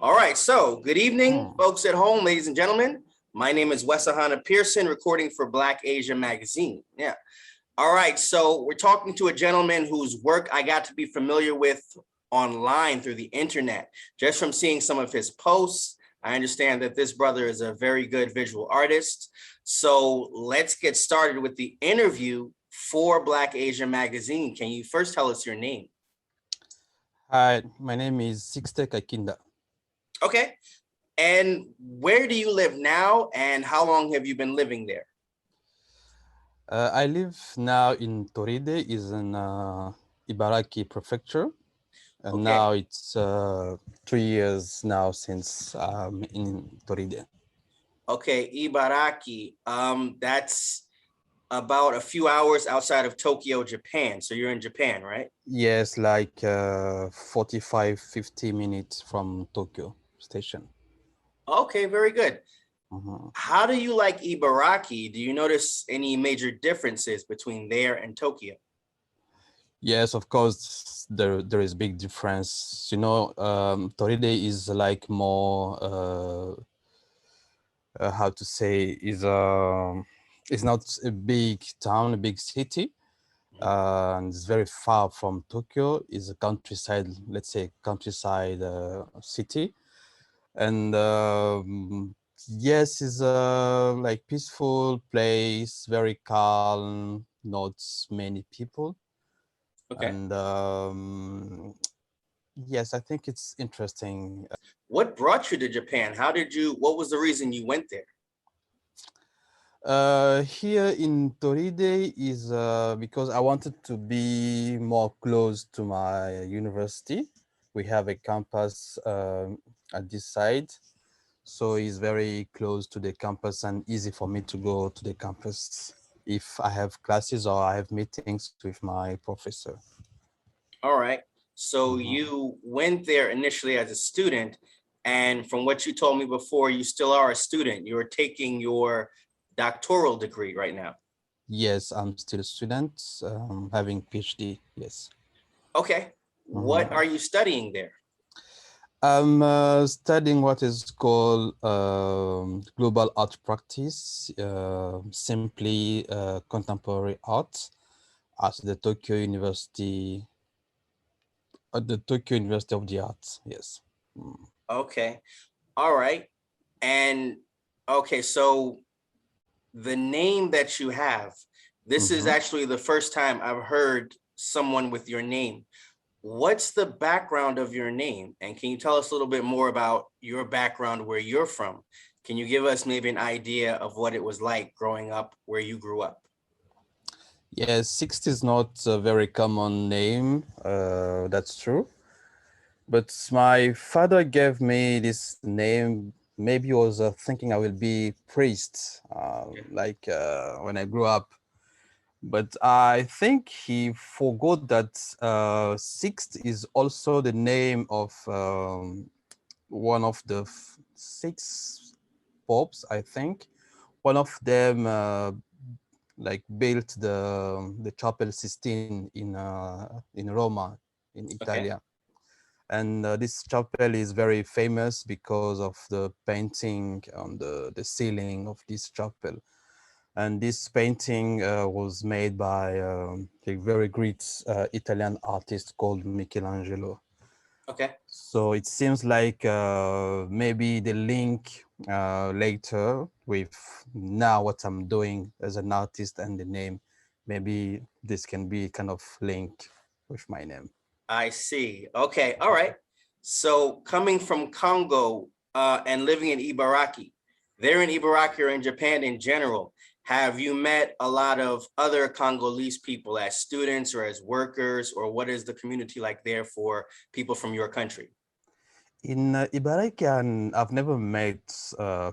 All right, so good evening, folks at home, ladies and gentlemen. My name is Wesahana Pearson, recording for Black Asia Magazine. Yeah. All right, so we're talking to a gentleman whose work I got to be familiar with online through the internet. Just from seeing some of his posts, I understand that this brother is a very good visual artist. So let's get started with the interview for Black Asia Magazine. Can you first tell us your name? Hi, my name is Sixte Kakinde. Okay. And where do you live now, and how long have you been living there? I live now in Toride, is in Ibaraki prefecture. And Okay. now it's 3 years now since I'm in Toride. Okay, Ibaraki. That's about a few hours outside of Tokyo, Japan. So you're in Japan, right? Yes, like 45, 50 minutes from Tokyo station. Okay, very good. Mhm. How do you like Ibaraki? Do you notice any major differences between there and Tokyo? Yes, of course, there is big difference. You know, Toride is like more, how to say, is not a big town, a big city. And it's very far from Tokyo. It's a countryside, let's say countryside city. And yes, it's a like peaceful place, very calm, not many people. Okay. And yes, I think it's interesting. What brought you to Japan? What was the reason you went there? Here in Toride is because I wanted to be more close to my university. We have a campus at this side, so it's very close to the campus and easy for me to go to the campus if I have classes or I have meetings with my professor. All right. So you went there initially as a student, and from what you told me before, you still are a student. You're taking your doctoral degree right now. Yes, I'm still a student, having PhD, yes. Okay. What are you studying there? I'm studying what is called global art practice, simply contemporary art at the Tokyo University, at the Tokyo University of the Arts, yes. Okay. All right. And okay, so the name that you have, this is actually the first time I've heard someone with your name. What's the background of your name? And can you tell us a little bit more about your background, where you're from? Can you give us maybe an idea of what it was like growing up where you grew up? Yes, Sixte is not a very common name, that's true. But my father gave me this name. Maybe he was thinking I will be priest, when I grew up. But I think he forgot that Sixth is also the name of one of the six popes, I think. One of them built the Chapel Sistine in Roma, in Okay. Italy. And this chapel is very famous because of the painting on the ceiling of this chapel. And this painting was made by a very great Italian artist called Michelangelo. Okay. So it seems like maybe the link later with now what I'm doing as an artist and the name, maybe this can be kind of link with my name. I see. Okay. All right. So coming from Congo and living in Ibaraki, there in Ibaraki or in Japan in general, have you met a lot of other Congolese people as students or as workers, or what is the community like there for people from your country? In Ibaraki, I've never met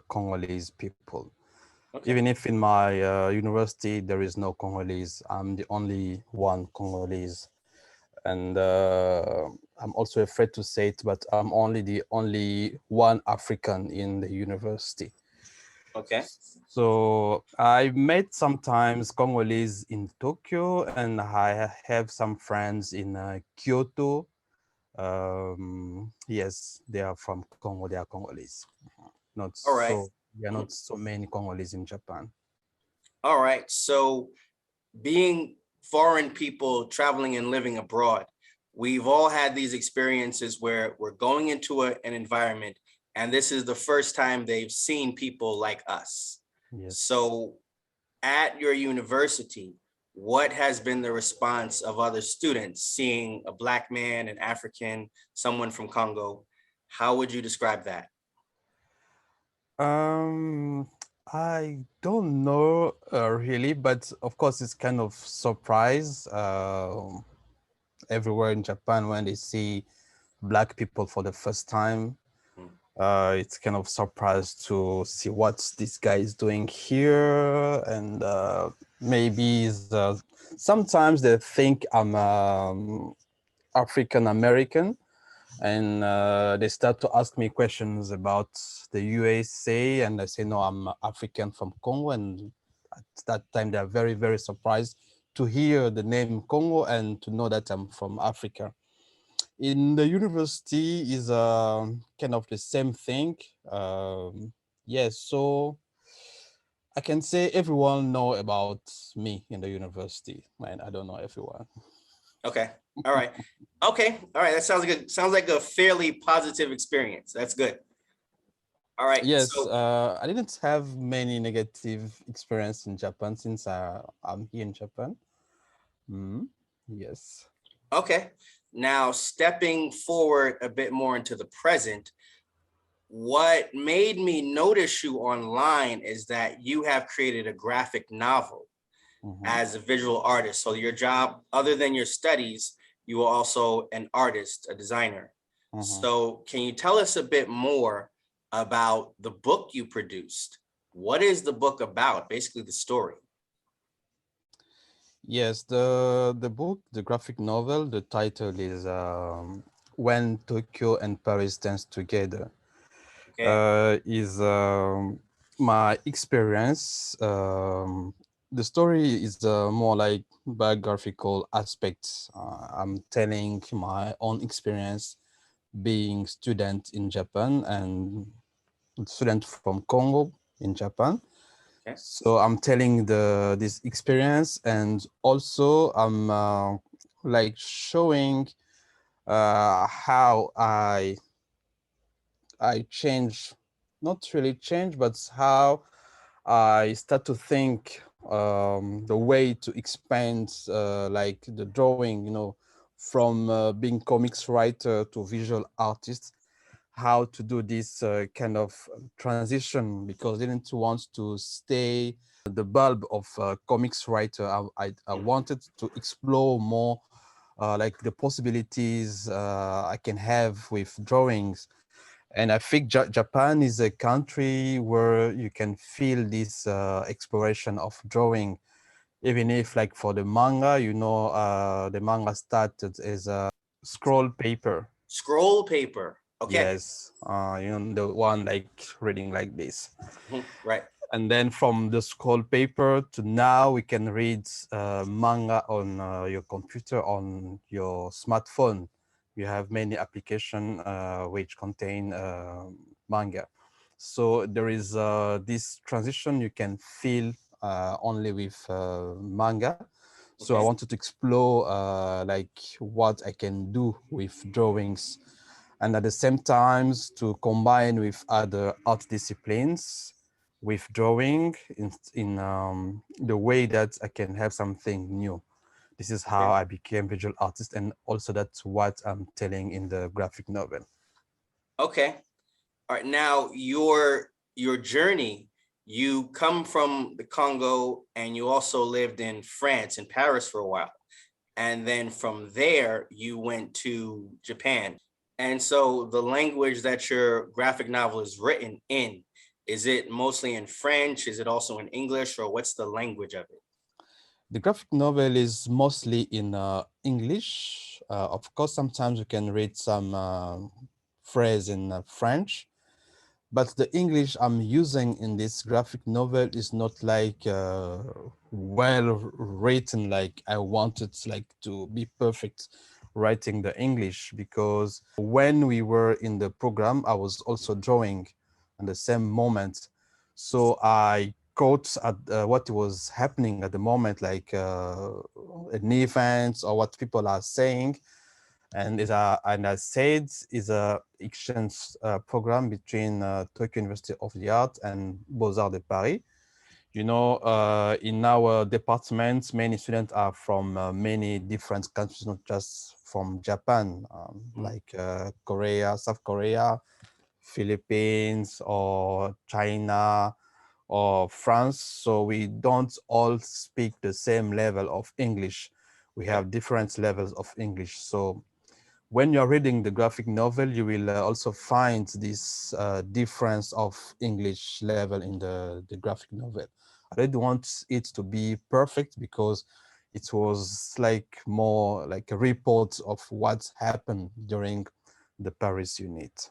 Congolese people. Okay. Even if in my university there is no Congolese, I'm the only one Congolese. And I'm also afraid to say it, but I'm only the only one African in the university. Okay. So I met sometimes Congolese in Tokyo, and I have some friends in Kyoto Yes, they are from Congo. They are Congolese. Not All right. so. There are Mhm. not so many Congolese in Japan. All right. So being foreign people traveling and living abroad, we've all had these experiences where we're going into an environment and this is the first time they've seen people like us. Yes. So at your university, what has been the response of other students seeing a Black man, an African, someone from Congo? How would you describe that? Um, I don't know really, but of course it's kind of surprise everywhere in Japan when they see Black people for the first time. Mm. It's kind of surprise to see what this guy is doing here, and maybe sometimes they think I'm African American, and they start to ask me questions about the USA, and I say no, I'm African from Congo, and at that time they are very very surprised to hear the name Congo and to know that I'm from Africa. In the university is kind of the same thing. Yes, so I can say everyone know about me in the university, and I don't know everyone. Okay. All right. Okay. All right. That sounds like a fairly positive experience. That's good. All right. Yes, So, I didn't have many negative experience in Japan since I'm here in Japan. Mm, yes. okay. Now, stepping forward a bit more into the present, what made me notice you online is that you have created a graphic novel Mhm, as a visual artist. So, your job, other than your studies, you are also an artist, a designer. mhm. So, can you tell us a bit more about the book you produced? What is the book about? Basically, the story. Yes, the book, the graphic novel, the title is When Tokyo and Paris Dance Together. Okay. Is my experience. The story is more like biographical aspects. I'm telling my own experience being student in Japan and student from Congo in Japan. Okay. So I'm telling this experience, and also I'm like showing how I change, not really change, but how I start to think the way to expand like the drawing, from being comics writer to visual artist, how to do this kind of transition, because I didn't want to stay the bulb of comics writer. I wanted to explore more like the possibilities I can have with drawings. And I think Japan is a country where you can feel this exploration of drawing, even if like for the manga, the manga started as a scroll paper. Scroll paper. Okay. Yes, the one like reading like this. Right. And then from the scroll paper to now, we can read manga on your computer, on your smartphone. You have many applications which contain manga. So there is this transition you can feel only with manga. So I Okay. wanted to explore like what I can do with drawings, and at the same times to combine with other art disciplines with drawing in the way that I can have something new. This is how Okay. I became visual artist, and also that's what I'm telling in the graphic novel. Okay. All right. Now your journey, you come from the Congo and you also lived in France, in Paris for a while. And then from there, you went to Japan. And so the language that your graphic novel is written in, is it mostly in French? Is it also in English, or what's the language of it? The graphic novel is mostly in English. Of course, sometimes you can read some phrase in French, but the English I'm using in this graphic novel is not like well written, like I want it like to be perfect. writing the English, because when we were in the program, I was also drawing at the same moment. So I caught at what was happening at the moment, like an event or what people are saying. And I said is a exchange program between Tokyo University of the Arts and Beaux-Arts de Paris. You know, in our department, many students are from many different countries, not just from Japan, like Korea, South Korea, Philippines, or China, or France. So we don't all speak the same level of English. We Okay. have different levels of English. So when you're reading the graphic novel, you will also find this difference of English level in the graphic novel. I didn't want it to be perfect because it was like more like a report of what happened during the Paris unit.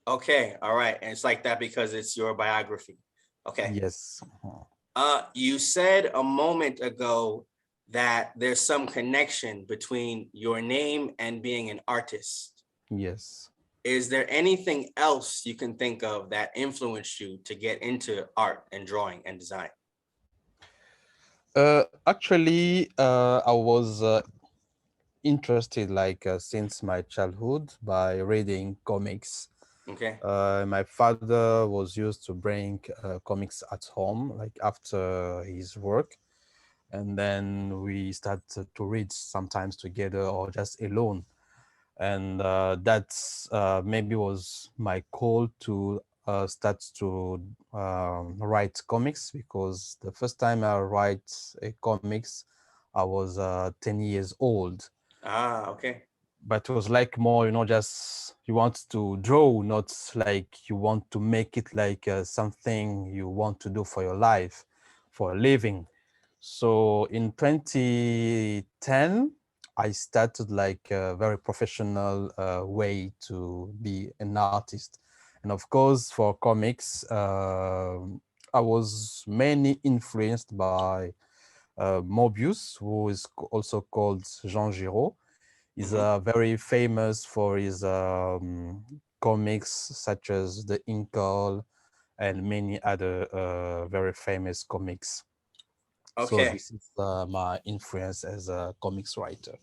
Okay. All right. And it's like that because it's your biography. Okay. Yes. You said a moment ago that there's some connection between your name and being an artist. Yes. Is there anything else you can think of that influenced you to get into art and drawing and design? Actually, I was interested like since my childhood by reading comics. Okay. My father was used to bring comics at home, like after his work. And then we started to read sometimes together or just alone. And that's maybe was my call to start to write comics, because the first time I write a comics, I was 10 years old. Ah, okay. But it was like more, you know, just you want to draw, not like you want to make it like something you want to do for your life, for a living. So in 2010, I started like a very professional way to be an artist. And of course, for comics, I was mainly influenced by Mobius, who is also called Jean Giraud. He's Mhm. very famous for his comics such as The Inkle and many other very famous comics. So Okay. this is my influence as a comics writer.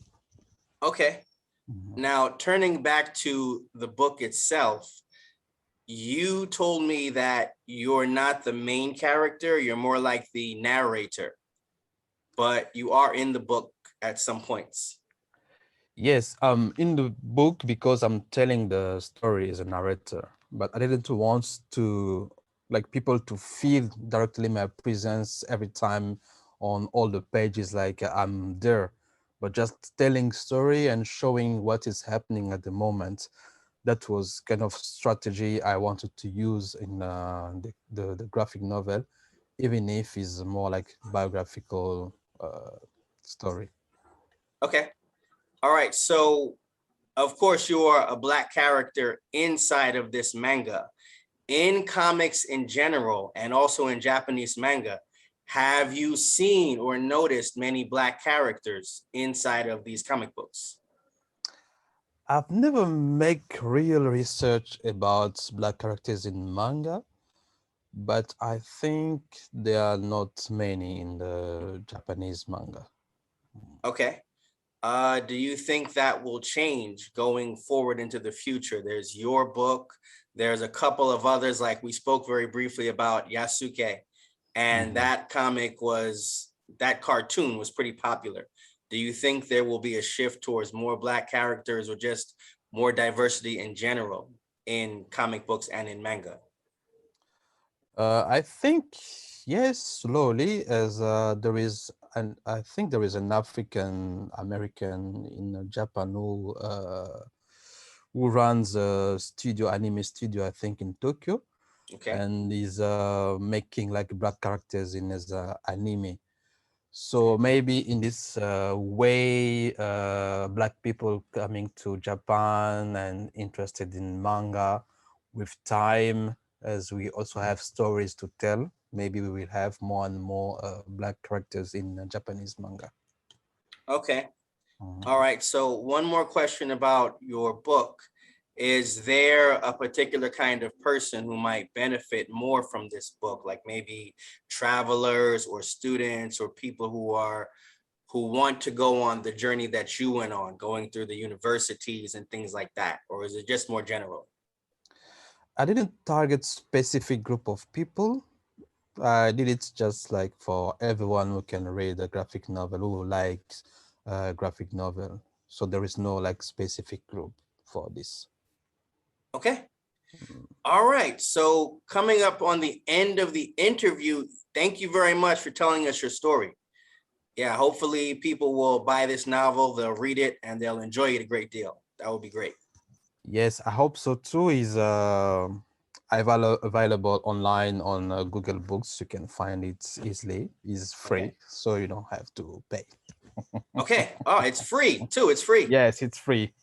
Okay. Mhm. Now, turning back to the book itself, you told me that you're not the main character, you're more like the narrator, but you are in the book at some points. Yes, in the book, because I'm telling the story as a narrator, but I didn't want to like people to feel directly my presence every time on all the pages, like I'm there, but just telling story and showing what is happening at the moment. That was kind of strategy I wanted to use in the graphic novel, even if it's more like biographical story. Okay. All right. So, of course, you are a Black character inside of this manga. In comics in general, and also in Japanese manga, have you seen or noticed many Black characters inside of these comic books? I've never make real research about Black characters in manga, but I think there are not many in the Japanese manga. Okay. Do you think that will change going forward into the future? There's your book, there's a couple of others, like we spoke very briefly about Yasuke, and Mhm. that cartoon was pretty popular. Do you think there will be a shift towards more Black characters or just more diversity in general in comic books and in manga? I think yes, slowly, as I think there is an African American in Japan who runs a studio, anime studio, I think in Tokyo, Okay. and is making like Black characters in his anime. So maybe in this way, Black people coming to Japan and interested in manga with time, as we also have stories to tell, maybe we will have more and more Black characters in Japanese manga. Okay. All right, so one more question about your book. Is there a particular kind of person who might benefit more from this book, like maybe travelers or students or people who want to go on the journey that you went on, going through the universities and things like that? Or is it just more general? I didn't target specific group of people. I did it just like for everyone who can read a graphic novel, who likes graphic novel. So there is no like specific group for this. Okay. All right. So coming up on the end of the interview, thank you very much for telling us your story. Yeah, hopefully people will buy this novel, they'll read it, and they'll enjoy it a great deal. That would be great. Yes, I hope so too. Is available online on Google Books. You can find it easily. It's free, Okay. so you don't have to pay. Okay. Oh, it's free too. It's free. Yes, it's free.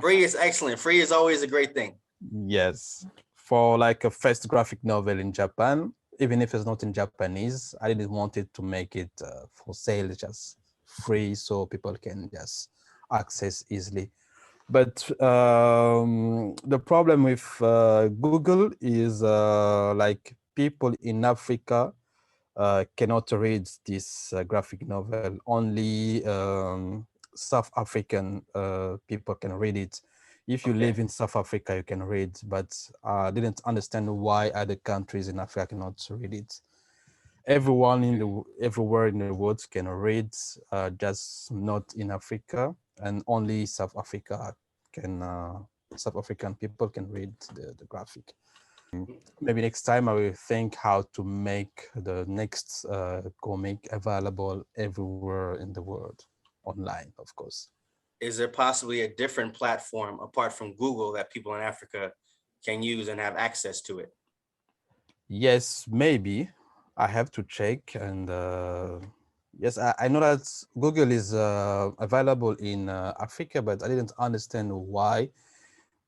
Free is excellent. Free is always a great thing. Yes, for like a first graphic novel in Japan, even if it's not in Japanese, I didn't want it to make it for sale, just free, so people can just access easily. But the problem with Google is like people in Africa cannot read this graphic novel. Only South African people can read it. If you Okay. live in South Africa, you can read, but I didn't understand why other countries in Africa cannot read it. Everyone everywhere in the world can read, just not in Africa, and only South Africa can. South African people can read the graphic. Maybe next time I will think how to make the next comic available everywhere in the world, online, of course. Is there possibly a different platform apart from Google that people in Africa can use and have access to it? Yes, maybe. I have to check. And yes, I know that Google is available in Africa, but I didn't understand why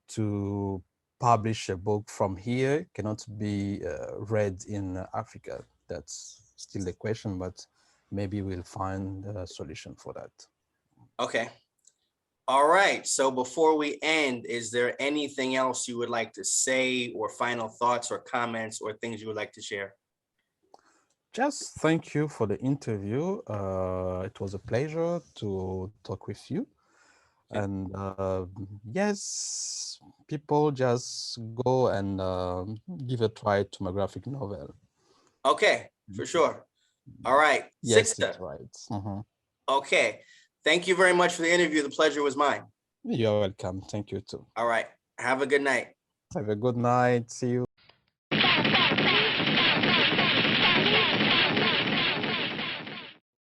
to publish a book from here cannot be read in Africa. That's still the question, but maybe we'll find a solution for that. Okay. All right. So before we end, is there anything else you would like to say, or final thoughts or comments or things you would like to share? Just thank you for the interview. It was a pleasure to talk with you. And yes, people just go and give a try to my graphic novel. Okay, for sure. All right. Yes, Sixte. it's right. Mhm. Okay. Thank you very much for the interview. The pleasure was mine. You're welcome. Thank you too. All right. Have a good night. Have a good night. See you.